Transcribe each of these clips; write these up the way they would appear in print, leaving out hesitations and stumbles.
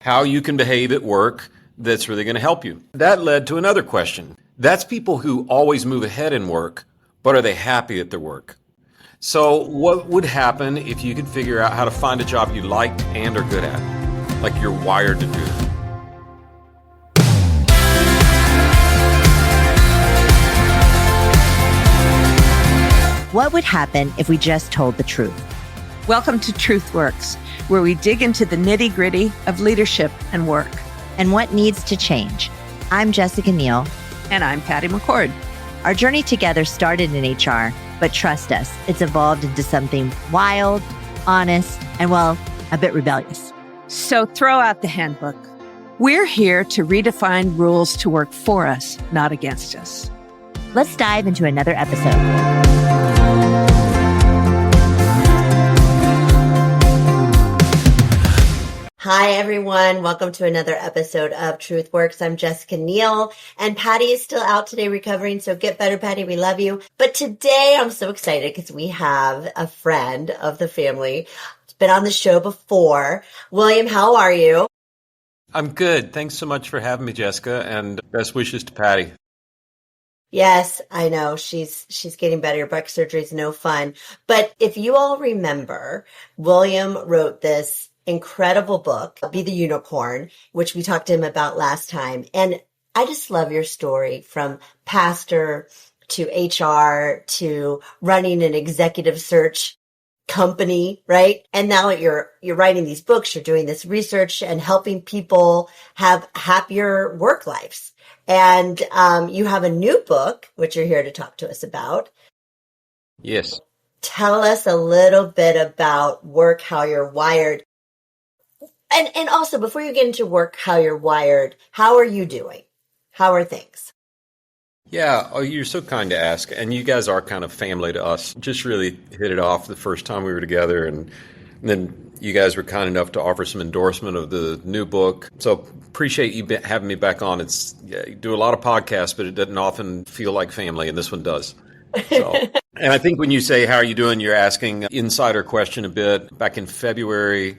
how you can behave at work that's really going to help you. That led to another question. That's people who always move ahead in work, but are they happy at their work? So what would happen if you could figure out how to find a job you like and are good at, like you're wired to do? What would happen if we just told the truth? Welcome to Truth Works, where we dig into the nitty-gritty of leadership and work. And what needs to change. I'm Jessica Neal. And I'm Patty McCord. Our journey together started in HR, but trust us, it's evolved into something wild, honest, and well, a bit rebellious. So throw out the handbook. We're here to redefine rules to work for us, not against us. Let's dive into another episode. Hi, everyone. Welcome to another episode of Truth Works. I'm Jessica Neal, and Patty is still out today recovering, so get better, Patty. We love you. But today I'm so excited because we have a friend of the family. He's been on the show before. William, how are you? I'm good. Thanks so much for having me, Jessica, and best wishes to Patty. Yes, I know. She's getting better. Back surgery is no fun. But if you all remember, William wrote this incredible book, Be the Unicorn, which we talked to him about last time. And I just love your story from pastor to HR to running an executive search company, right? And now you're writing these books, you're doing this research and helping people have happier work lives. And you have a new book, which you're here to talk to us about. Yes. Tell us a little bit about work, how you're wired. And also, before you get into work, how you're wired, how are you doing? How are things? Yeah, you're so kind to ask. And you guys are kind of family to us. Just really hit it off the first time we were together. And then you guys were kind enough to offer some endorsement of the new book. So appreciate you having me back on. You do a lot of podcasts, but it doesn't often feel like family, and this one does. So, and I think when you say, how are you doing, you're asking insider question a bit. Back in February,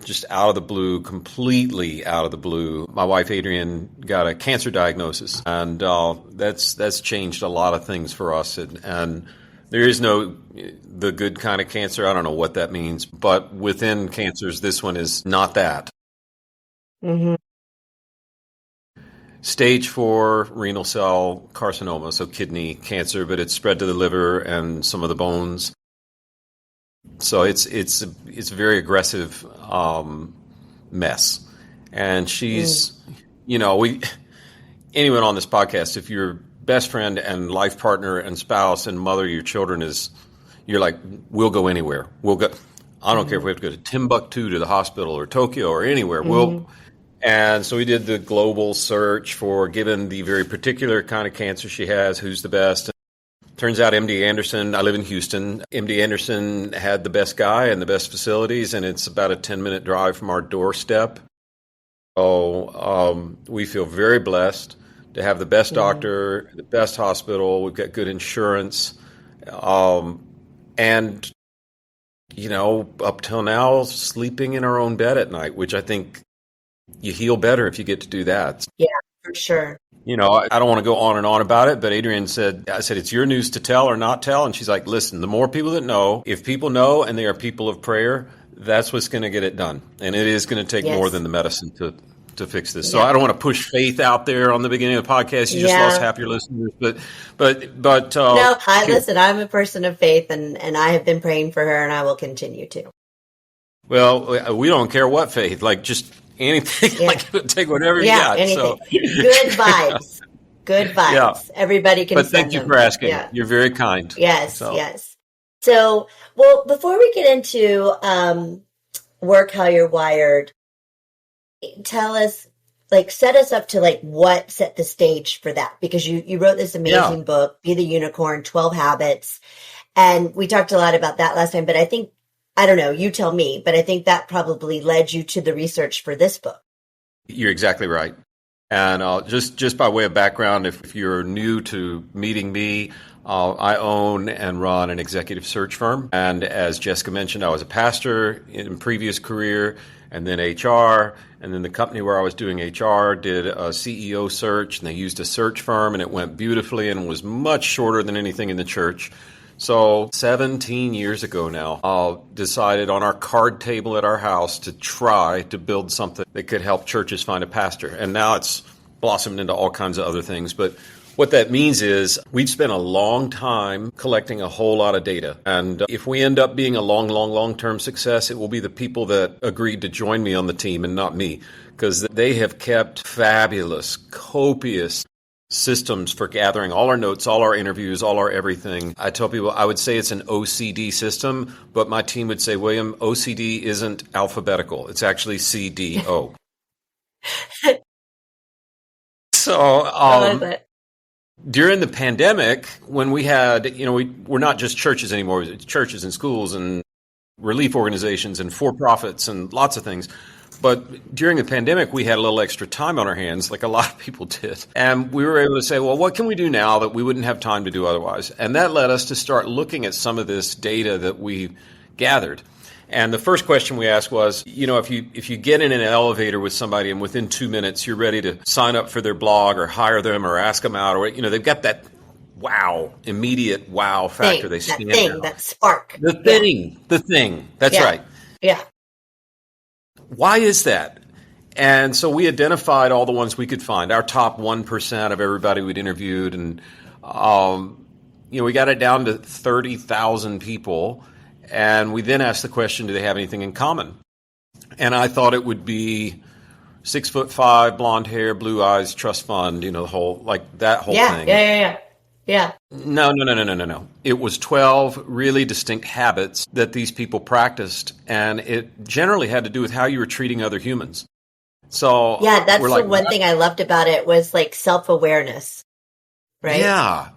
just out of the blue, completely out of the blue, my wife Adrienne got a cancer diagnosis, and that's changed a lot of things for us. And there is no the good kind of cancer. I don't know what that means, but within cancers, this one is not that. Mm-hmm. Stage 4 renal cell carcinoma, so kidney cancer, but it's spread to the liver and some of the bones. So it's a very aggressive mess, and she's, anyone on this podcast, if your best friend and life partner and spouse and mother of your children you're like, we'll go anywhere. We'll go. I don't care if we have to go to Timbuktu to the hospital or Tokyo or anywhere. And so we did the global search for, given the very particular kind of cancer she has, who's the best. Turns out MD Anderson, I live in Houston, MD Anderson had the best guy and the best facilities, and it's about a 10-minute drive from our doorstep. So we feel very blessed to have the best doctor, the best hospital. We've got good insurance. And, up till now, sleeping in our own bed at night, which I think you heal better if you get to do that. Yeah, for sure. I don't want to go on and on about it, but Adrienne said, it's your news to tell or not tell. And she's like, listen, the more people that know, if people know and they are people of prayer, that's what's going to get it done. And it is going to take more than the medicine to fix this. So I don't want to push faith out there on the beginning of the podcast. You just lost half your listeners. But no, listen, I'm a person of faith and I have been praying for her and I will continue to. Well, we don't care what faith, like just anything, take whatever you got. Anything. So. Good vibes. Good vibes. Yeah. Everybody can. But thank you for asking. Yeah. You're very kind. Yes. Yes. So, well, before we get into work, how you're wired, tell us, set us up to what set the stage for that, because you wrote this amazing book, Be the Unicorn, 12 Habits, and we talked a lot about that last time. But I don't know, you tell me, but I think that probably led you to the research for this book. You're exactly right. And just by way of background, if you're new to meeting me, I own and run an executive search firm. And as Jessica mentioned, I was a pastor in a previous career. and then HR, and then the company where I was doing HR did a CEO search, and they used a search firm, and it went beautifully and was much shorter than anything in the church. So 17 years ago now, I decided on our card table at our house to try to build something that could help churches find a pastor. And now it's blossomed into all kinds of other things. But what that means is we've spent a long time collecting a whole lot of data. And if we end up being a long-term success, it will be the people that agreed to join me on the team and not me, because they have kept fabulous, copious systems for gathering all our notes, all our interviews, all our everything. I tell people I would say it's an OCD system, but my team would say, William, OCD isn't alphabetical. It's actually CDO. So during the pandemic, when we had, we're not just churches anymore, it's churches and schools and relief organizations and for-profits and lots of things. But during the pandemic, we had a little extra time on our hands, like a lot of people did. And we were able to say, well, what can we do now that we wouldn't have time to do otherwise? And that led us to start looking at some of this data that we gathered. And the first question we asked was, if you get in an elevator with somebody and within 2 minutes you're ready to sign up for their blog or hire them or ask them out, or, they've got that immediate wow factor. They stand out. That spark. The thing. That's right. Yeah. Why is that? And so we identified all the ones we could find, our top 1% of everybody we'd interviewed. And, we got it down to 30,000 people. And we then asked the question, do they have anything in common? And I thought it would be 6'5", blonde hair, blue eyes, trust fund, the whole, that whole thing. Yeah. No. It was 12 really distinct habits that these people practiced, and it generally had to do with how you were treating other humans. So yeah, that's the one thing I loved about it was self-awareness, right? Yeah.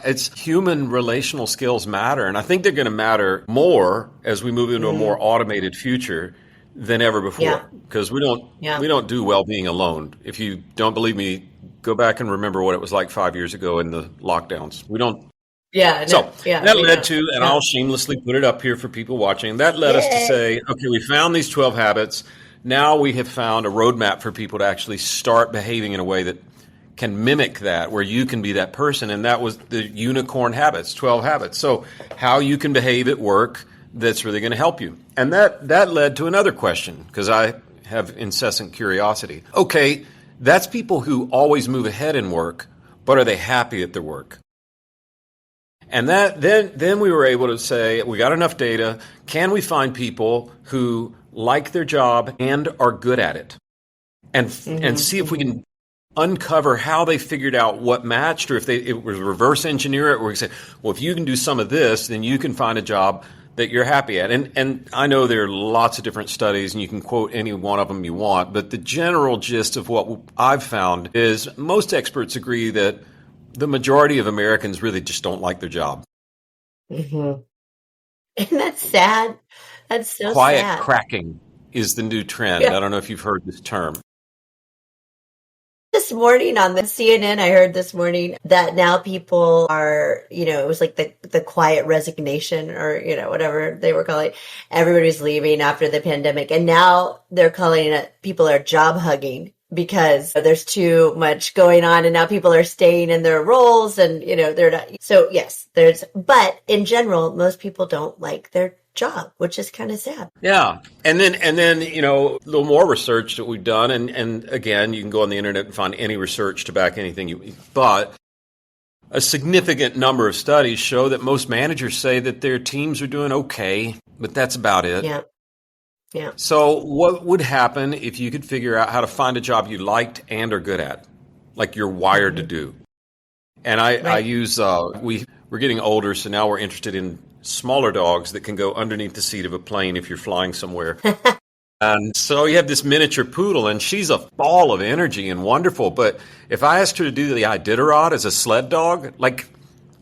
It's human relational skills matter, and I think they're going to matter more as we move into a more automated future than ever before, because we don't do well being alone. If you don't believe me, go back and remember what it was like 5 years ago in the lockdowns. We don't. Yeah. That led to, and I'll shamelessly put it up here for people watching, that led us to say, okay, we found these 12 habits. Now we have found a roadmap for people to actually start behaving in a way that can mimic that, where you can be that person. And that was the unicorn habits, 12 habits. So how you can behave at work that's really going to help you. And that led to another question, because I have incessant curiosity. Okay, that's people who always move ahead in work, but are they happy at their work? And then we were able to say, we got enough data, can we find people who like their job and are good at it? And see if we can uncover how they figured out what matched, or if it was reverse engineer it, where we say, well, if you can do some of this, then you can find a job that you're happy at. And I know there are lots of different studies, and you can quote any one of them you want, but the general gist of what I've found is most experts agree that the majority of Americans really just don't like their job. Mm-hmm. Isn't that sad? That's so Quiet sad. cracking is the new trend. Yeah. I don't know if you've heard this term. This morning on the CNN, I heard this morning that now people are, it was like the quiet resignation, or, whatever they were calling it. Everybody's leaving after the pandemic. And now they're calling it, people are job hugging because there's too much going on. And now people are staying in their roles and, they're not. So yes, but in general, most people don't like their job, which is kind of sad. Yeah. And then, a little more research that we've done. And again, you can go on the internet and find any research to back anything but a significant number of studies show that most managers say that their teams are doing okay, but that's about it. Yeah. So what would happen if you could figure out how to find a job you liked and are good at, like you're wired to do? And I use, we're getting older, so now we're interested in smaller dogs that can go underneath the seat of a plane if you're flying somewhere. And so you have this miniature poodle, and she's a ball of energy and wonderful. But if I asked her to do the Iditarod as a sled dog,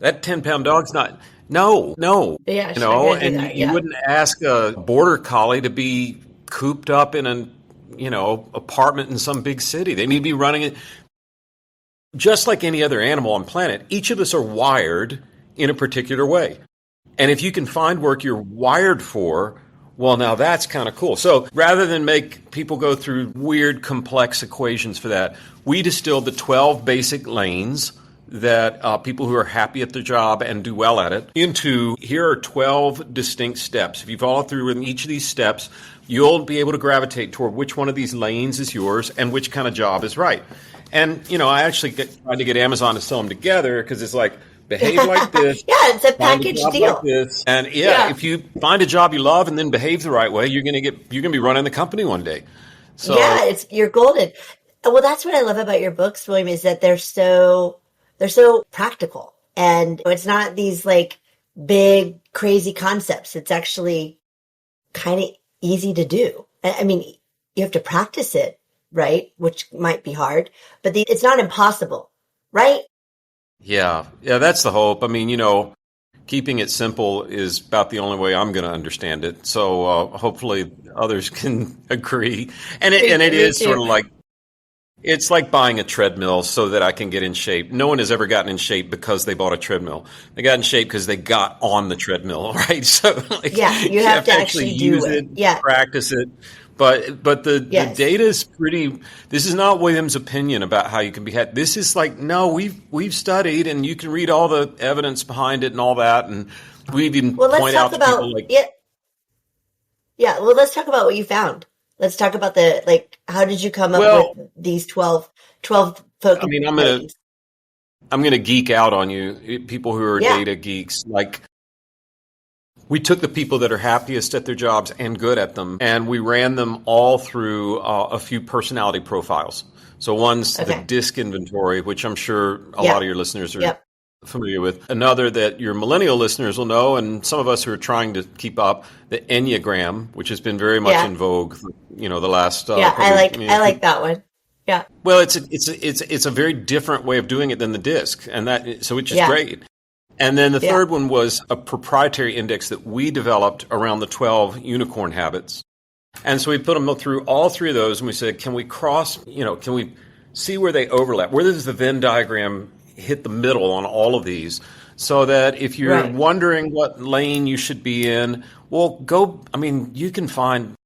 that 10-pound dog's not. No. Yeah, and you wouldn't ask a border collie to be cooped up in an, apartment in some big city. They need to be running it. Just like any other animal on the planet, each of us are wired in a particular way. And if you can find work you're wired for, Well, now that's kind of cool. So rather than make people go through weird, complex equations for that, we distilled the 12 basic lanes that people who are happy at their job and do well at it into, here are 12 distinct steps. If you follow through in each of these steps, you'll be able to gravitate toward which one of these lanes is yours and which kind of job is right. And, I actually tried to get Amazon to sell them together because it's like, behave like this. Yeah, it's a package deal. Like this. And if you find a job you love and then behave the right way, you're going to be running the company one day. So you're golden. Well, that's what I love about your books, William, is that they're so practical, and it's not these like big crazy concepts. It's actually kind of easy to do. I mean, you have to practice it, right? Which might be hard, but it's not impossible, right? Yeah, that's the hope. I mean, keeping it simple is about the only way I'm going to understand it. So hopefully others can agree. And it is sort of like, it's like buying a treadmill so that I can get in shape. No one has ever gotten in shape because they bought a treadmill. They got in shape because they got on the treadmill, right? So you have to actually use it, practice it. But the data is pretty. This is not William's opinion about how you can be happy. This is like, no, we've studied, and you can read all the evidence behind it and all that, and we even point out to people like, Well, let's talk about what you found. Let's talk about how did you come up with these 12 focus? I mean, I'm gonna geek out on you, people who are data geeks, like. We took the people that are happiest at their jobs and good at them, and we ran them all through a few personality profiles. So one's the DISC inventory, which I'm sure a lot of your listeners are familiar with. Another that your millennial listeners will know, and some of us who are trying to keep up, the Enneagram, which has been very much in vogue for, the last. I like that one. Yeah. Well, it's a very different way of doing it than the DISC, which is great. And then the third one was a proprietary index that we developed around the 12 unicorn habits. And so we put them through all three of those, and we said, can we can we see where they overlap? Where does the Venn diagram hit the middle on all of these? So that if you're wondering what lane you should be in, you can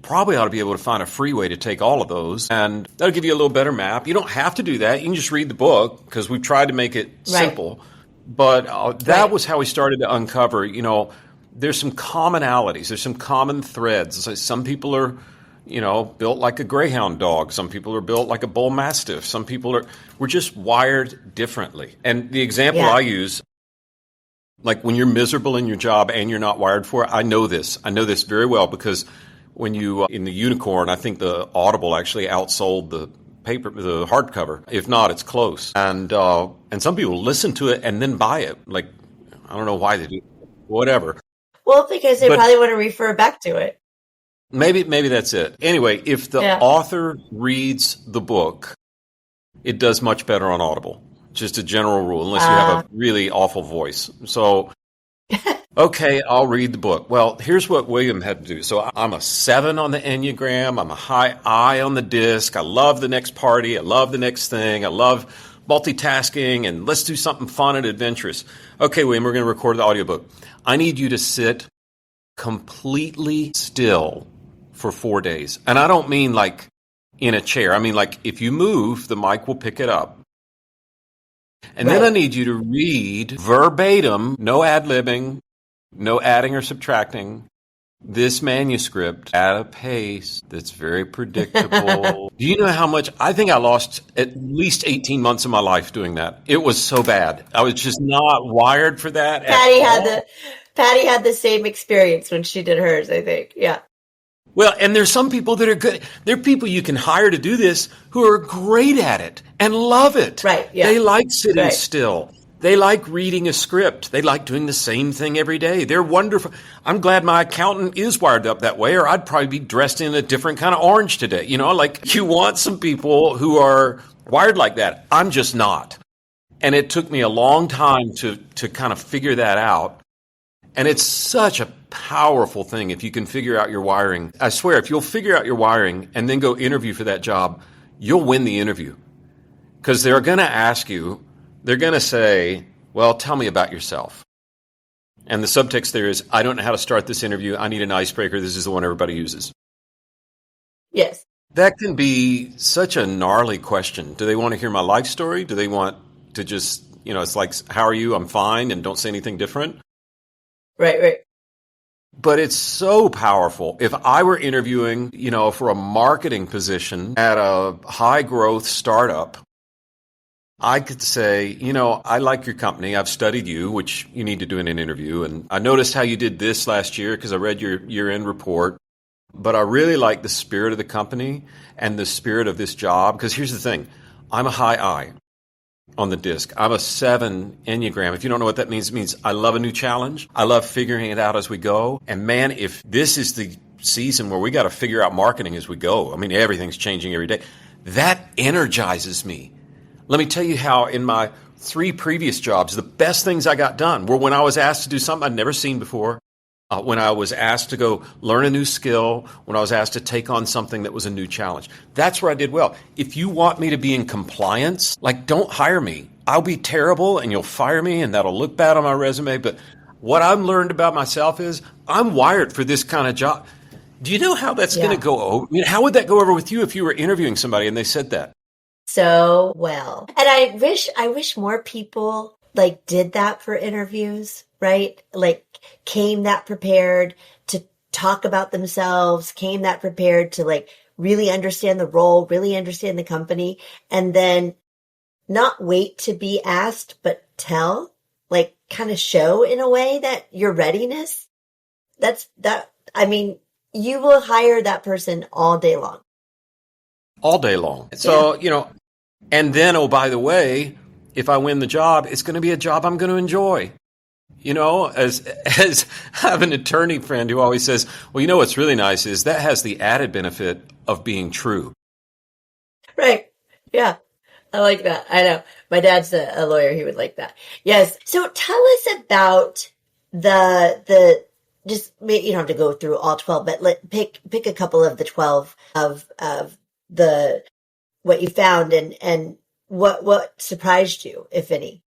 probably ought to be able to find a free way to take all of those, and that'll give you a little better map. You don't have to do that. You can just read the book, because we've tried to make it simple. But that was how we started to uncover, there's some commonalities. There's some common threads. So some people are, built like a greyhound dog. Some people are built like a bull mastiff. Some people we're just wired differently. And the example I use, like when you're miserable in your job and you're not wired for it, I know this very well, because when you, in the unicorn, I think the Audible actually outsold the hardcover. If not, it's close. And some people listen to it and then buy it. Like, I don't know why they do. Whatever. Well, because they probably want to refer back to it. Maybe that's it. Anyway, if the author reads the book, it does much better on Audible. Just a general rule, unless you have a really awful voice. So, okay, I'll read the book. Well, here's what William had to do. So I'm a 7 on the Enneagram. I'm a high I on the DISC. I love the next party. I love the next thing. I love multitasking, and let's do something fun and adventurous. Okay, William, we're going to record the audiobook. I need you to sit completely still for 4 days. And I don't mean like in a chair. I mean like if you move, the mic will pick it up. And then I need you to read verbatim, no ad-libbing, no adding or subtracting, this manuscript at a pace that's very predictable. Do you know how much? I think I lost at least 18 months of my life doing that. It was so bad. I was just not wired for that. Patty had the same experience when she did hers, I think. Yeah. Well, and there's some people that are good. There are people you can hire to do this who are great at it and love it. Right. Yeah. They like sitting still. They like reading a script. They like doing the same thing every day. They're wonderful. I'm glad my accountant is wired up that way, or I'd probably be dressed in a different kind of orange today. You want some people who are wired like that. I'm just not. And it took me a long time to kind of figure that out. And it's such a powerful thing if you can figure out your wiring. I swear, if you'll figure out your wiring and then go interview for that job, you'll win the interview. Because they're going to ask you, they're going to say, well, tell me about yourself. And the subtext there is, I don't know how to start this interview. I need an icebreaker. This is the one everybody uses. Yes. That can be such a gnarly question. Do they want to hear my life story? Do they want to just, it's like, how are you? I'm fine, and don't say anything different. Right. But it's so powerful. If I were interviewing, for a marketing position at a high growth startup, I could say, I like your company. I've studied you, which you need to do in an interview. And I noticed how you did this last year because I read your year-end report. But I really like the spirit of the company and the spirit of this job. Because here's the thing. I'm a high I on the disc. I'm a 7 Enneagram. If you don't know what that means, it means I love a new challenge. I love figuring it out as we go. And man, if this is the season where we got to figure out marketing as we go, I mean, everything's changing every day. That energizes me. Let me tell you how in my 3 previous jobs, the best things I got done were when I was asked to do something I'd never seen before, when I was asked to go learn a new skill, when I was asked to take on something that was a new challenge. That's where I did well. If you want me to be in compliance, don't hire me. I'll be terrible and you'll fire me and that'll look bad on my resume. But what I've learned about myself is I'm wired for this kind of job. Do you know how that's going to go over? I mean, how would that go over with you if you were interviewing somebody and they said that? So well. And I wish more people did that for interviews, right? Came that prepared to talk about themselves, came that prepared to really understand the role, really understand the company, and then not wait to be asked, but tell, kind of show in a way that your readiness, you will hire that person all day long. All day long. So, and then, oh, by the way, if I win the job, it's going to be a job I'm going to enjoy. As I have an attorney friend who always says, well, what's really nice is that has the added benefit of being true. Right. Yeah. I like that. I know. My dad's a lawyer. He would like that. Yes. So tell us about the just, you don't have to go through all 12, but pick a couple of the 12 of the what you found and what surprised you, if any.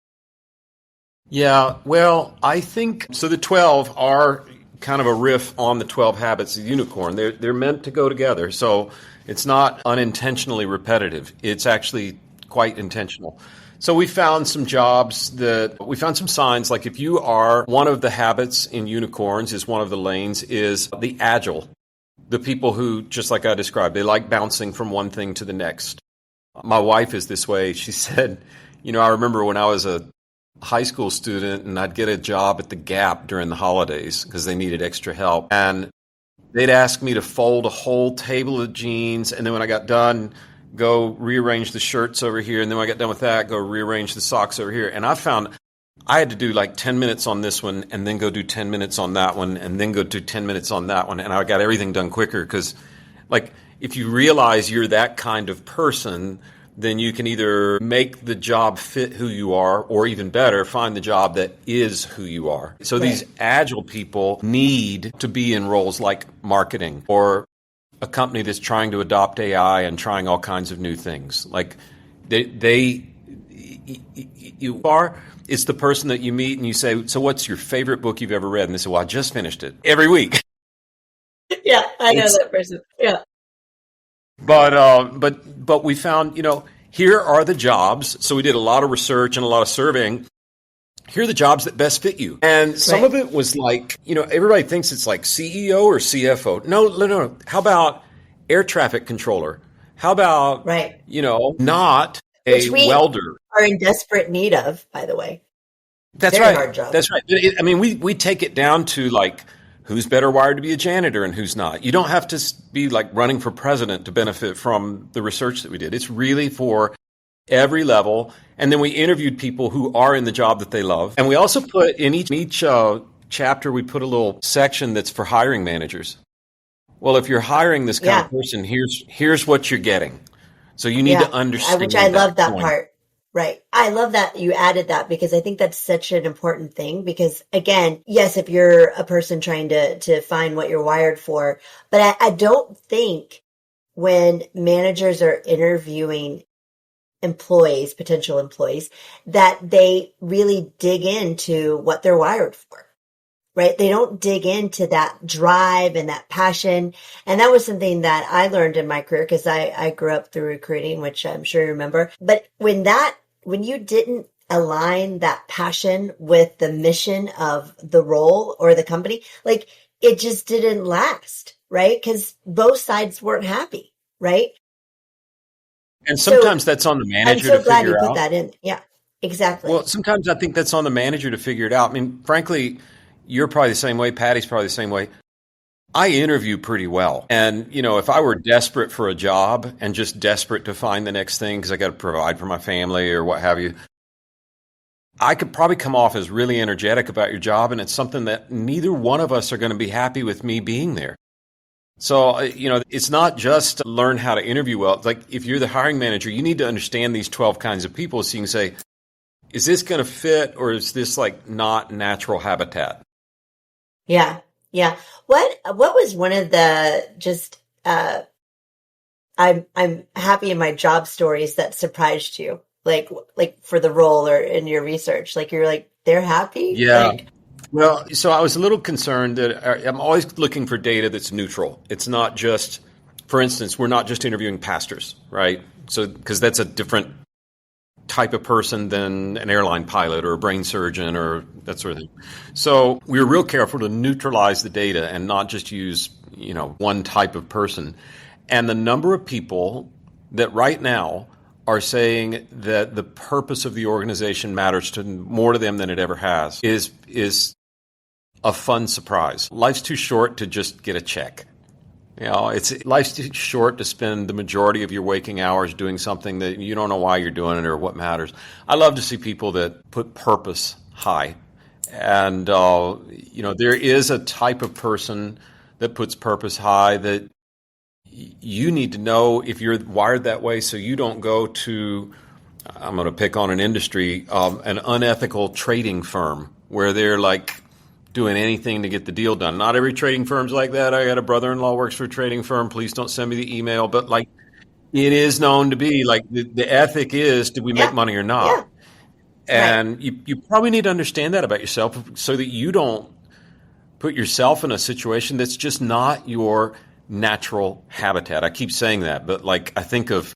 Yeah, well, I think so. The 12 are kind of a riff on the 12 habits of the unicorn. They're meant to go together, so it's not unintentionally repetitive. It's actually quite intentional. So we found some some signs, like if you are, one of the habits in unicorns is one of the lanes is the agile. The people who, just like I described, they like bouncing from one thing to the next. My wife is this way. She said, I remember when I was a high school student and I'd get a job at the Gap during the holidays because they needed extra help. And they'd ask me to fold a whole table of jeans. And then when I got done, go rearrange the shirts over here. And then when I got done with that, go rearrange the socks over here. And I found I had to do 10 minutes on this one and then go do 10 minutes on that one and then go do 10 minutes on that one. And I got everything done quicker because if you realize you're that kind of person, then you can either make the job fit who you are, or even better, find the job that is who you are. So These agile people need to be in roles like marketing or a company that's trying to adopt AI and trying all kinds of new things. It's the person that you meet and you say, so what's your favorite book you've ever read? And they say, well, I just finished it every week. Yeah, I know that person. Yeah. But we found, here are the jobs. So we did a lot of research and a lot of surveying. Here are the jobs that best fit you. And some of it was everybody thinks it's CEO or CFO. No. How about air traffic controller? How about, not a welder? Are in desperate need of, by the way. That's Very right. hard job. That's right. We take it down to who's better wired to be a janitor and who's not. You don't have to be running for president to benefit from the research that we did. It's really for every level. And then we interviewed people who are in the job that they love. And we also put in each chapter, we put a little section that's for hiring managers. Well, if you're hiring this kind of person, here's what you're getting. So you need to understand. Which I love that part. Right. I love that you added that because I think that's such an important thing because again, yes, if you're a person trying to find what you're wired for, but I don't think when managers are interviewing potential employees, that they really dig into what they're wired for. right? They don't dig into that drive and that passion. And that was something that I learned in my career because I grew up through recruiting, which I'm sure you remember. But when you didn't align that passion with the mission of the role or the company, like it just didn't last, right? Because both sides weren't happy, right? And sometimes that's on the I'm manager so to glad you figure put out. that in. Yeah, exactly. Well, sometimes I think that's on the manager to figure it out. I mean, frankly, you're probably the same way. Patty's probably the same way. I interview pretty well. And, if I were desperate for a job and just desperate to find the next thing because I got to provide for my family or what have you, I could probably come off as really energetic about your job. And it's something that neither one of us are going to be happy with me being there. So, it's not just learn how to interview well. It's like if you're the hiring manager, you need to understand these 12 kinds of people so you can say, is this going to fit or is this like not natural habitat? Yeah. Yeah. What was one of the just I'm happy in my job stories that surprised you? Like for the role or in your research? Like you're like, they're happy? Yeah. Like, Well, so I was a little concerned that I'm always looking for data that's neutral. It's not just, for instance, we're not just interviewing pastors, right? So, because that's a different type of person than an airline pilot or a brain surgeon or that sort of thing. So we were real careful to neutralize the data and not just use, one type of person. And the number of people that right now are saying that the purpose of the organization matters more to them than it ever has is a fun surprise. Life's too short to just get a check. Life's too short to spend the majority of your waking hours doing something that you don't know why you're doing it or what matters. I love to see people that put purpose high. And, there is a type of person that puts purpose high that you need to know if you're wired that way so you don't go to, I'm going to pick on an industry, an unethical trading firm where they're like doing anything to get the deal done. Not every trading firm's like that. I got a brother-in-law works for a trading firm. Please don't send me the email. But like it is known to be like the ethic is, did we make money or not? Yeah. And you probably need to understand that about yourself so that you don't put yourself in a situation that's just not your natural habitat. I keep saying that, but like I think of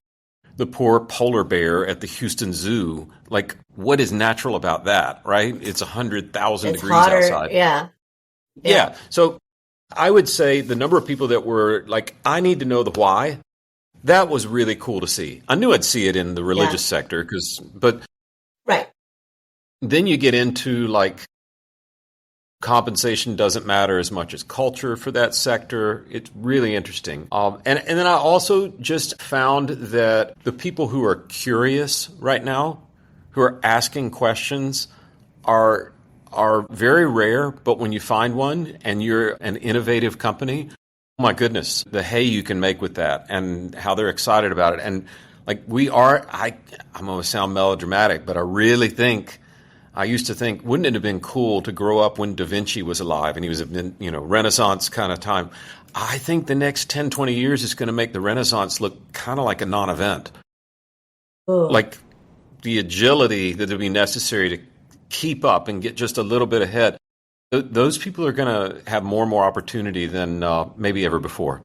the poor polar bear at the Houston Zoo. Like, what is natural about that, right? It's 100,000 degrees hotter, outside. Yeah. So I would say the number of people that were like, I need to know the why, that was really cool to see. I knew I'd see it in the religious sector but right. Then you get into like compensation doesn't matter as much as culture for that sector. It's really interesting. And then I also just found that the people who are curious right now, who are asking questions, are very rare. But when you find one and you're an innovative company, oh my goodness, the hay you can make with that and how they're excited about it. And like I'm going to sound melodramatic, but I used to think, wouldn't it have been cool to grow up when Da Vinci was alive and he was in, Renaissance kind of time? I think the next 10, 20 years is going to make the Renaissance look kind of like a non-event. Ooh. Like the agility that would be necessary to keep up and get just a little bit ahead. Those people are going to have more and more opportunity than maybe ever before.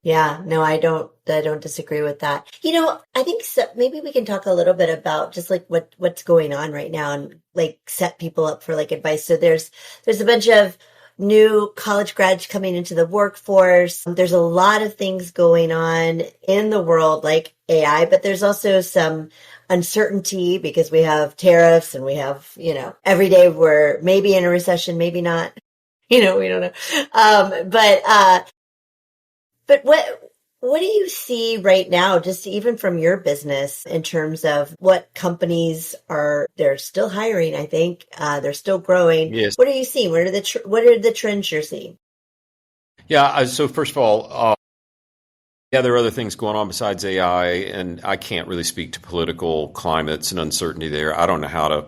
Yeah, no, I don't disagree with that. I think maybe we can talk a little bit about just like what's going on right now and like set people up for like advice. So there's a bunch of new college grads coming into the workforce. There's a lot of things going on in the world like AI, but there's also some uncertainty because we have tariffs and we have, every day we're maybe in a recession, maybe not, we don't know. But what do you see right now, just even from your business, in terms of what companies they're still hiring, I think, they're still growing. Yes. What are you seeing? What are the trends you're seeing? Yeah, so first of all, there are other things going on besides AI, and I can't really speak to political climates and uncertainty there. I don't know how to,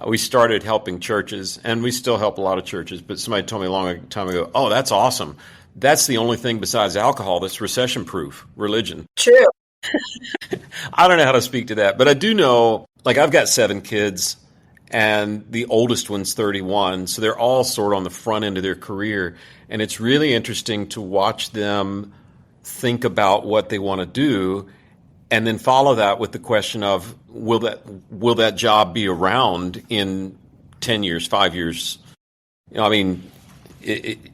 we started helping churches, and we still help a lot of churches, but somebody told me a long time ago, oh, that's awesome. That's the only thing besides alcohol that's recession-proof, religion. True. I don't know how to speak to that, but I do know, like I've got 7 kids, and the oldest one's 31. So they're all sort of on the front end of their career. And it's really interesting to watch them think about what they want to do and then follow that with the question of, will that job be around in 10 years, 5 years? I mean,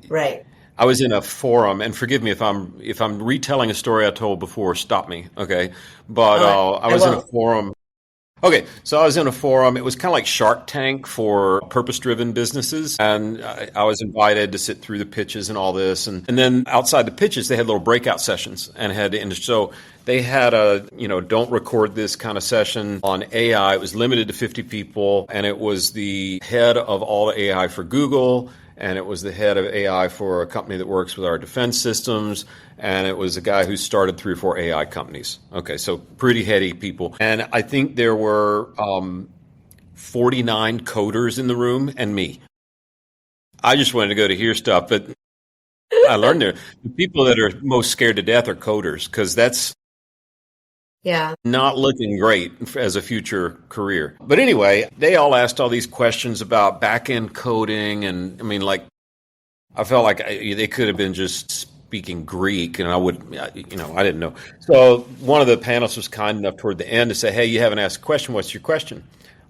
right. I was in a forum, and forgive me if I'm retelling a story I told before, stop me, okay? But I was in a forum. Okay, so I was in a forum. It was kind of like Shark Tank for purpose-driven businesses, and I was invited to sit through the pitches and all this, and then outside the pitches, they had little breakout sessions, and so they had a don't record this kind of session on AI. It was limited to 50 people, and it was the head of all the AI for Google, and it was the head of AI for a company that works with our defense systems, and it was a guy who started 3 or 4 AI companies. Okay, so pretty heady people. And I think there were 49 coders in the room and me. I just wanted to go to hear stuff, but I learned there. The people that are most scared to death are coders, because that's not looking great as a future career. But anyway, they all asked all these questions about back-end coding, and I mean, like, I felt like they could have been just speaking Greek, and I didn't know. So one of the panelists was kind enough toward the end to say, hey, you haven't asked a question. What's your question?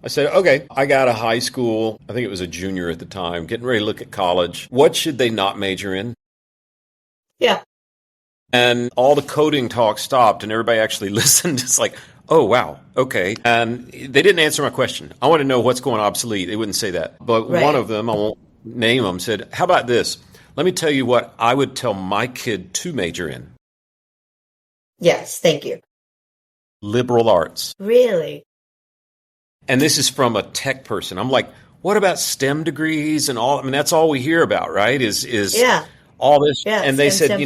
I said, okay, I got a high school, I think it was a junior at the time, getting ready to look at college. What should they not major in? Yeah. And all the coding talk stopped, and everybody actually listened. It's like, oh, wow, okay. And they didn't answer my question. I want to know what's going obsolete. They wouldn't say that. But one of them, I won't name them, said, how about this? Let me tell you what I would tell my kid to major in. Yes, thank you. Liberal arts. Really? And this is from a tech person. I'm like, what about STEM degrees and all? I mean, that's all we hear about, right? Is all this. Yeah, and they said,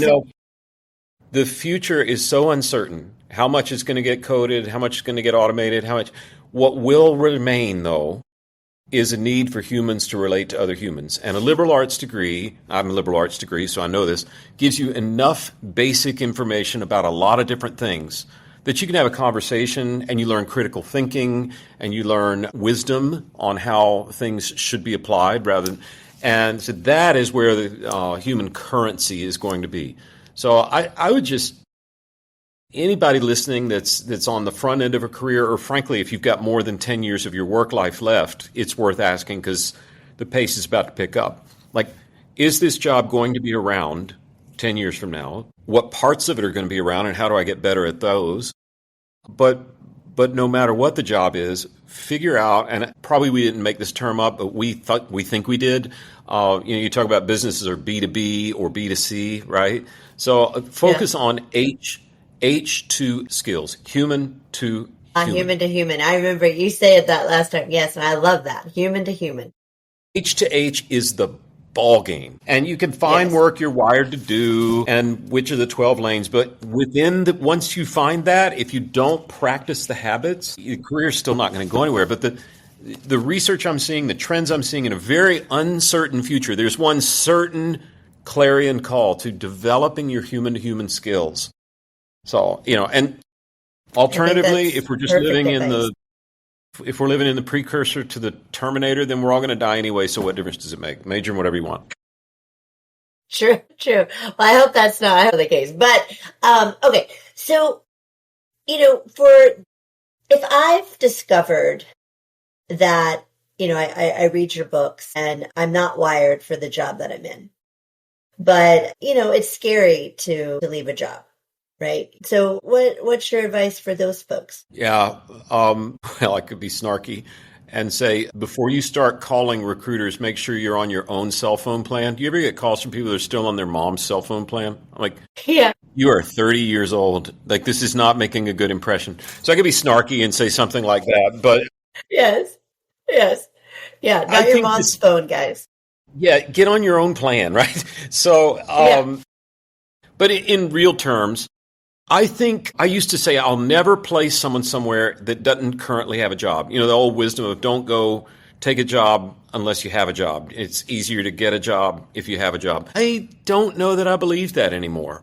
the future is so uncertain. How much is going to get coded? How much is going to get automated? What will remain, though, is a need for humans to relate to other humans. And a liberal arts degree, I'm a liberal arts degree, so I know this, gives you enough basic information about a lot of different things that you can have a conversation, and you learn critical thinking, and you learn wisdom on how things should be applied and so that is where the human currency is going to be. So I would just, anybody listening that's on the front end of a career, or frankly, if you've got more than 10 years of your work life left, it's worth asking, because the pace is about to pick up. Like, is this job going to be around 10 years from now? What parts of it are going to be around, and how do I get better at those? But no matter what the job is, figure out, and probably we didn't make this term up, but we think we did. You talk about businesses are B2B or B2C, right? So focus on H2 skills, human to human. Human to human. I remember you said that last time. Yes, and I love that. Human to human. H to H is the ball game. And you can find work you're wired to do and which are the 12 lanes. But once you find that, if you don't practice the habits, your career's still not going to go anywhere. But the research I'm seeing, the trends I'm seeing in a very uncertain future, there's one certain clarion call to developing your human-to-human skills. So, and alternatively, if we're just living if we're living in the precursor to the Terminator, then we're all going to die anyway. So what difference does it make? Major in whatever you want. True. Well, I hope that's not the case. But, okay. So, if I've discovered that, I read your books and I'm not wired for the job that I'm in, but, it's scary to leave a job. Right. So what's your advice for those folks? Yeah. Well, I could be snarky and say, before you start calling recruiters, make sure you're on your own cell phone plan. Do you ever get calls from people that are still on their mom's cell phone plan? I'm like, yeah, you are 30 years old. Like, this is not making a good impression. So I could be snarky and say something like that. But yes. Yeah. Not your mom's phone, guys. Yeah. Get on your own plan. Right. So, but in real terms, I think I used to say I'll never place someone somewhere that doesn't currently have a job. The old wisdom of don't go take a job unless you have a job. It's easier to get a job if you have a job. I don't know that I believe that anymore.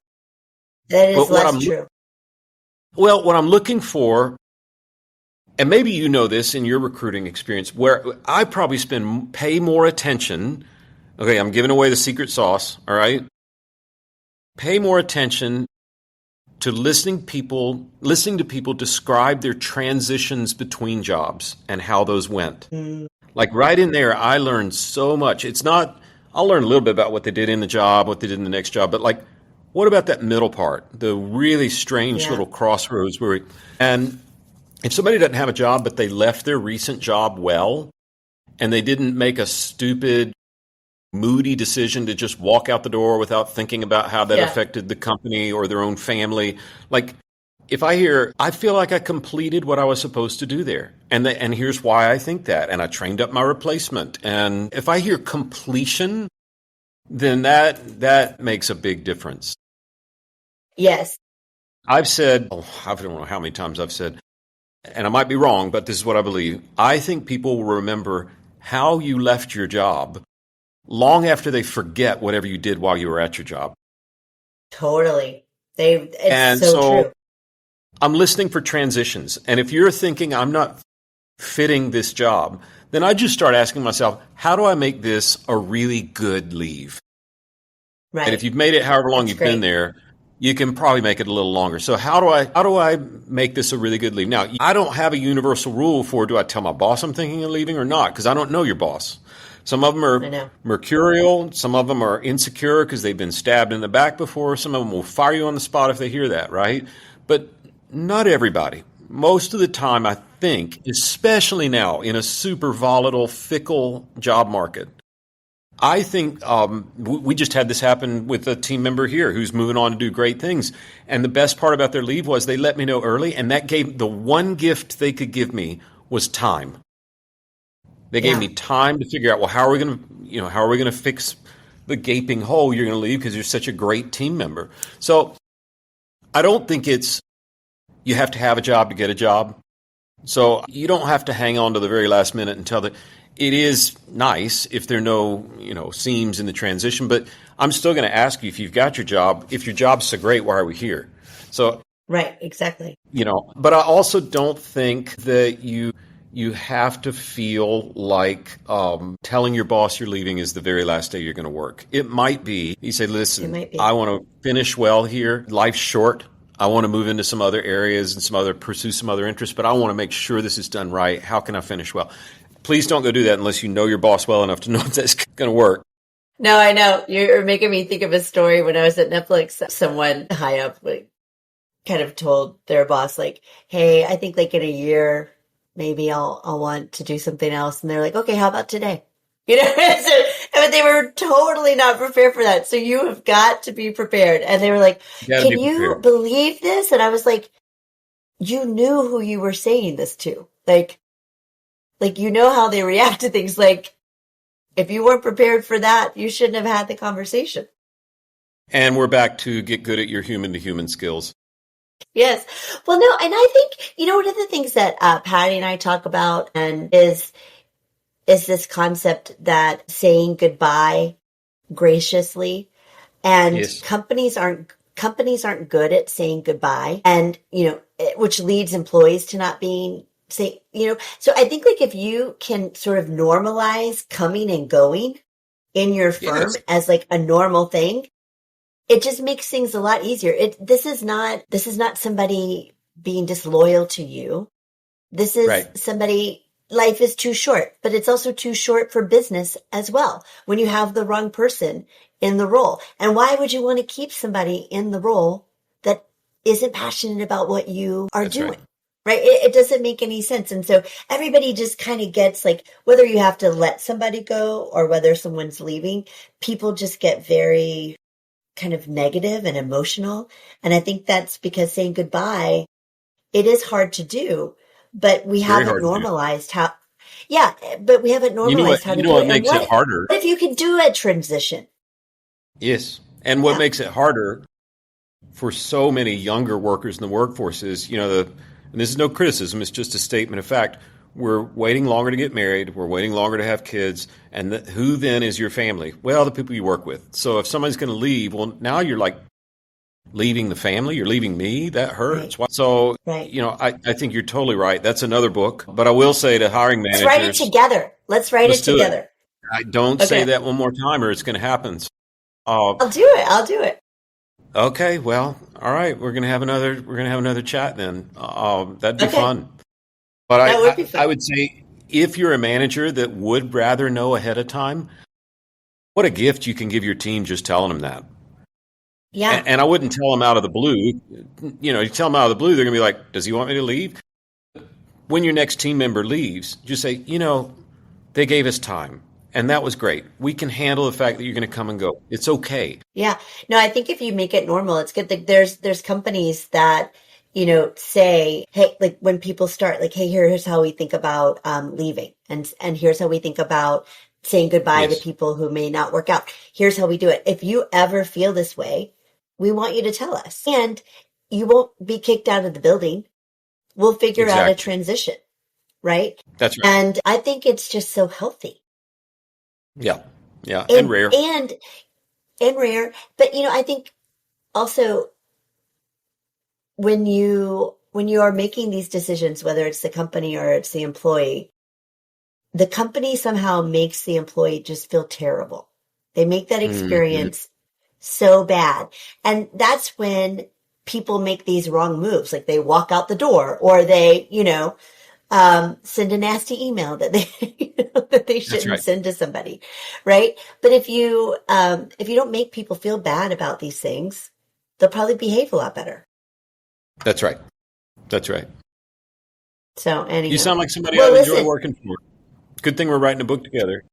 That is less true. Well, what I'm looking for and maybe you know this in your recruiting experience, where I probably pay more attention. Okay, I'm giving away the secret sauce, all right? Pay more attention to listening to people describe their transitions between jobs and how those went. Like right in there, I learned so much. I'll learn a little bit about what they did in the job, what they did in the next job, but like, what about that middle part, the really strange little crossroads and if somebody doesn't have a job, but they left their recent job well, and they didn't make a stupid, moody decision to just walk out the door without thinking about how that affected the company or their own family. Like, if I feel like I completed what I was supposed to do there. And here's why I think that. And I trained up my replacement. And if I hear completion, then that makes a big difference. Yes. I've said, I don't know how many times I've said, and I might be wrong, but this is what I believe. I think people will remember how you left your job long after they forget whatever you did while you were at your job. Totally. It's so true. I'm listening for transitions. And if you're thinking I'm not fitting this job, then I just start asking myself, how do I make this a really good leave? Right. And if you've made it however long you've been there, you can probably make it a little longer. So how do I make this a really good leave? Now, I don't have a universal rule for do I tell my boss I'm thinking of leaving or not, because I don't know your boss. Some of them are mercurial. Some of them are insecure because they've been stabbed in the back before. Some of them will fire you on the spot if they hear that, right? But not everybody. Most of the time, I think, especially now in a super volatile, fickle job market, I think we just had this happen with a team member here who's moving on to do great things. And the best part about their leave was they let me know early, and that gave the one gift they could give me was time. They gave me time to figure out, well, how are we going to fix the gaping hole you're going to leave because you're such a great team member. So I don't think you have to have a job to get a job. So you don't have to hang on to the very last minute until it is nice if there are no, seams in the transition, but I'm still going to ask you if you've got your job, if your job's so great, why are we here? So, right, exactly. But I also don't think that you have to feel like telling your boss you're leaving is the very last day you're going to work. It might be, you say, listen, I want to finish well here. Life's short. I want to move into some other areas and pursue some other interests, but I want to make sure this is done right. How can I finish well? Please don't go do that unless you know your boss well enough to know if that's going to work. No, I know. You're making me think of a story when I was at Netflix. Someone high up kind of told their boss, like, hey, I think like in a year, maybe I'll want to do something else. And they're like, okay, how about today? But they were totally not prepared for that. So you have got to be prepared. And they were like, can you believe this? And I was like, you knew who you were saying this to. Like, you know how they react to things. Like, if you weren't prepared for that, you shouldn't have had the conversation. And we're back to get good at your human-to-human skills. Yes. Well, no, and I think, one of the things that Patty and I talk about and is this concept that saying goodbye graciously, and companies aren't good at saying goodbye, and, which leads employees to not being so I think like if you can sort of normalize coming and going in your firm as like a normal thing, it just makes things a lot easier. This is not somebody being disloyal to you. This is somebody, life is too short, but it's also too short for business as well when you have the wrong person in the role. And why would you want to keep somebody in the role that isn't passionate about what you are doing? Right? It doesn't make any sense. And so everybody just kind of gets like, whether you have to let somebody go or whether someone's leaving, people just get very kind of negative and emotional. And I think that's because saying goodbye, it is hard to do, but we haven't normalized how, but we haven't normalized how to do it. What makes it harder? What if you could do a transition? Yes. And what makes it harder for so many younger workers in the workforce is, and this is no criticism, it's just a statement of fact. We're waiting longer to get married. We're waiting longer to have kids. And who then is your family? Well, the people you work with. So if somebody's going to leave, well, now you're like leaving the family, you're leaving me, that hurts. Right. So, Right. I think you're totally right. That's another book. But I will say to hiring Let's write it managers, together. Let's write let's it do it. together. I don't say Okay. that one more time or it's going to happen. Uh, I'll do it. I'll do it. okay, well, all right. We're going to have another chat then. That'd be Okay. fun. But That would be fun. I would say if you're a manager that would rather know ahead of time, what a gift you can give your team just telling them that. Yeah. And I wouldn't tell them out of the blue. You tell them out of the blue, they're going to be like, does he want me to leave? When your next team member leaves, just say, they gave us time. And that was great. We can handle the fact that you're going to come and go. It's okay. Yeah. No, I think if you make it normal, it's good. Like there's companies that, say, hey, like when people start, like, hey, here's how we think about leaving, and here's how we think about saying goodbye Yes. to people who may not work out. Here's how we do it. If you ever feel this way, we want you to tell us, and you won't be kicked out of the building. We'll figure out a Exactly. transition, right? That's right. And I think it's just so healthy. Yeah. Yeah. And rare. And rare. But I think also when you are making these decisions, whether it's the company or it's the employee somehow makes the employee just feel terrible. They make that experience so bad. And that's when people make these wrong moves. Like they walk out the door, or they, send a nasty email that they, that they shouldn't right. send to somebody. Right. But if you don't make people feel bad about these things, they'll probably behave a lot better. That's right. That's right. So anyway, You sound like somebody I'd enjoy working for. Good thing we're writing a book together.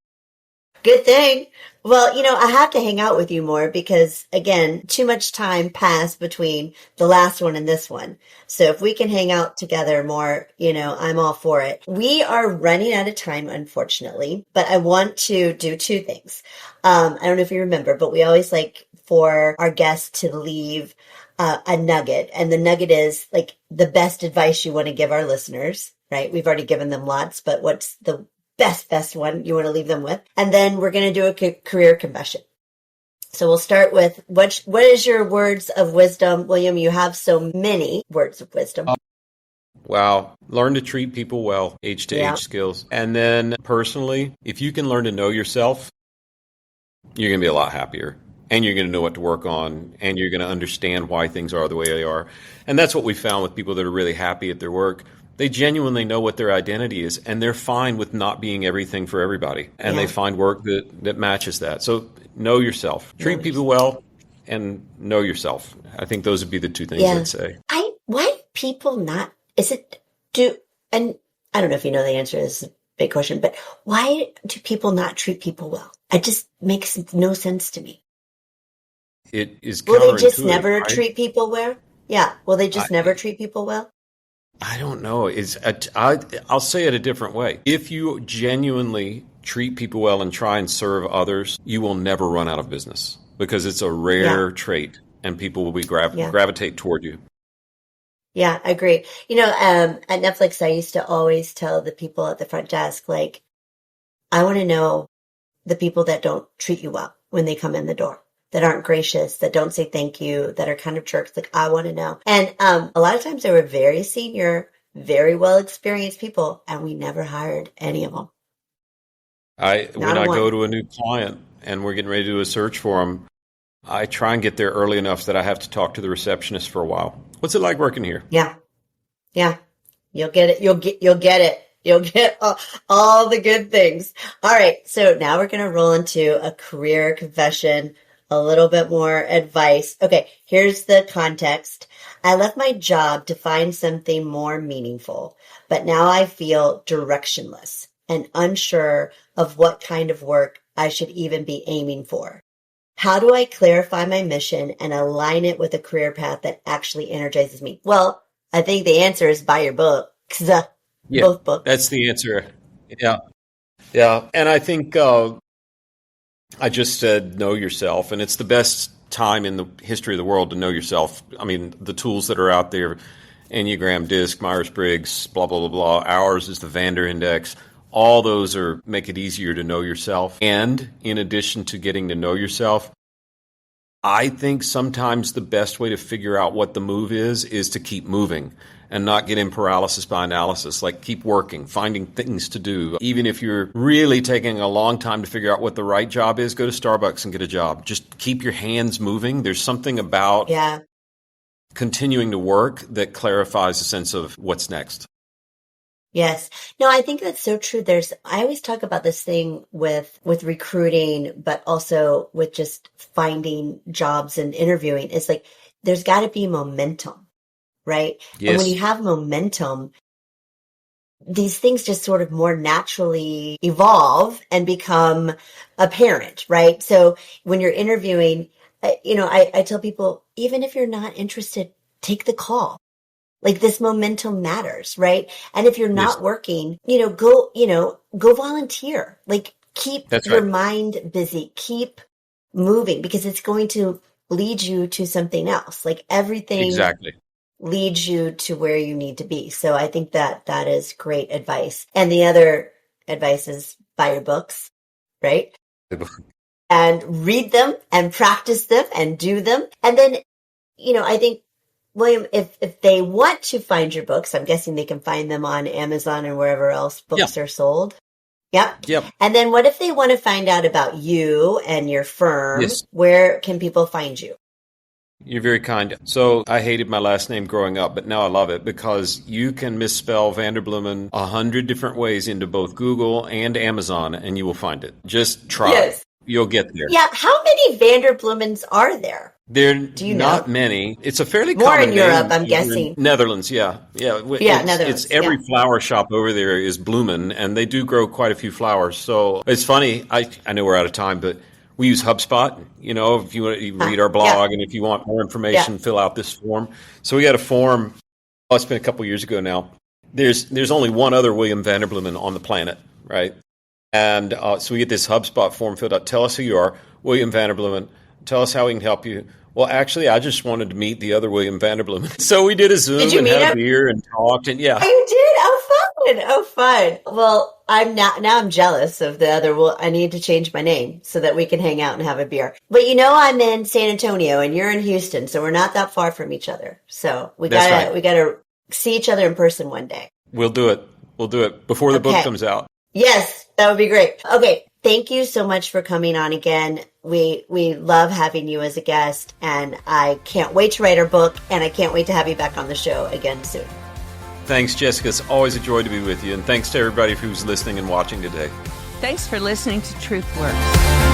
Good thing. Well, I have to hang out with you more because, again, too much time passed between the last one and this one. So if we can hang out together more, I'm all for it. We are running out of time, unfortunately, but I want to do two things. I don't know if you remember, but we always like for our guests to leave a nugget. And the nugget is like the best advice you want to give our listeners, right? We've already given them lots, but what's the best one you want to leave them with? And then we're going to do a career confession. So we'll start with what is your words of wisdom? William, you have so many words of wisdom. Wow. Learn to treat people well, age to age skills. And then personally, if you can learn to know yourself, you're going to be a lot happier. And you're going to know what to work on, and you're going to understand why things are the way they are. And that's what we found with people that are really happy at their work. They genuinely know what their identity is, and they're fine with not being everything for everybody. And they find work that matches that. So know yourself. Treat people well and know yourself. I think those would be the two things I'd say. Why do people not, and I don't know if you know the answer to this, is a big question, but why do people not treat people well? It just makes no sense to me. It is counterintuitive. Will they just never treat people well? Yeah. Will they just never treat people well? I don't know. I'll say it a different way. If you genuinely treat people well and try and serve others, you will never run out of business because it's a rare trait and people will be gravitate toward you. Yeah, I agree. At Netflix, I used to always tell the people at the front desk, like, I want to know the people that don't treat you well when they come in the door, that aren't gracious, that don't say thank you, that are kind of jerks. Like, I want to know. And a lot of times they were very senior, very well experienced people, and we never hired any of them. When I go to a new client and we're getting ready to do a search for them, I try and get there early enough that I have to talk to the receptionist for a while. What's it like working here? Yeah. You'll get it. You'll get it. You'll get all the good things. All right. So now we're going to roll into a career confession, a little bit more advice. Okay. Here's the context. I left my job to find something more meaningful, but now I feel directionless and unsure of what kind of work I should even be aiming for. How do I clarify my mission and align it with a career path that actually energizes me? Well, I think the answer is buy your book. Both books. That's the answer. Yeah. And I think I just said know yourself, and it's the best time in the history of the world to know yourself. I mean, the tools that are out there, Enneagram, DISC, Myers-Briggs, blah, blah, blah, blah. Ours is the Vander Index. All those make it easier to know yourself. And in addition to getting to know yourself, I think sometimes the best way to figure out what the move is to keep moving and not get in paralysis by analysis. Like, keep working, finding things to do. Even if you're really taking a long time to figure out what the right job is, go to Starbucks and get a job. Just keep your hands moving. There's something about continuing to work that clarifies a sense of what's next. Yes. No, I think that's so true. I always talk about this thing with recruiting, but also with just finding jobs and interviewing. It's like, there's got to be momentum, right? Yes. And when you have momentum, these things just sort of more naturally evolve and become apparent, right? So when you're interviewing, I tell people, even if you're not interested, take the call. Like, this momentum matters, right? And if you're not working, go volunteer. Like, keep your mind busy, keep moving, because it's going to lead you to something else. Like, everything leads you to where you need to be. So I think that is great advice. And the other advice is buy your books, right? And read them and practice them and do them. And then, I think, William, if they want to find your books, I'm guessing they can find them on Amazon and wherever else books are sold. Yep. And then what if they want to find out about you and your firm? Yes. Where can people find you? You're very kind. So I hated my last name growing up, but now I love it because you can misspell Vanderbloemen 100 different ways into both Google and Amazon, and you will find it. Just try. Yes. You'll get there. Yeah. How many Vanderbloemens are there? There are not many. It's a fairly more common in Europe, name. I'm guessing. Netherlands, yeah. Netherlands. It's every flower shop over there is Bloemen, and they do grow quite a few flowers. So it's funny. I know we're out of time, but we use HubSpot. If you read our blog, and if you want more information, fill out this form. So we got a form. Oh, it's been a couple years ago now. There's only one other William Vanderbloemen on the planet, right? And so we get this HubSpot form filled out. Tell us who you are, William Vanderbloemen. Tell us how we can help you. Well, actually, I just wanted to meet the other William Vanderbloemen. So we did a Zoom and had a beer and talked. And Oh, you did? Oh, fun. Well, I'm jealous of the other. Well, I need to change my name so that we can hang out and have a beer. But I'm in San Antonio and you're in Houston, so we're not that far from each other. So we gotta see each other in person one day. We'll do it before the book comes out. Yes, that would be great. Okay. Thank you so much for coming on again. We love having you as a guest, and I can't wait to write our book, and I can't wait to have you back on the show again soon. Thanks, Jessica. It's always a joy to be with you, and thanks to everybody who's listening and watching today. Thanks for listening to Truth Works.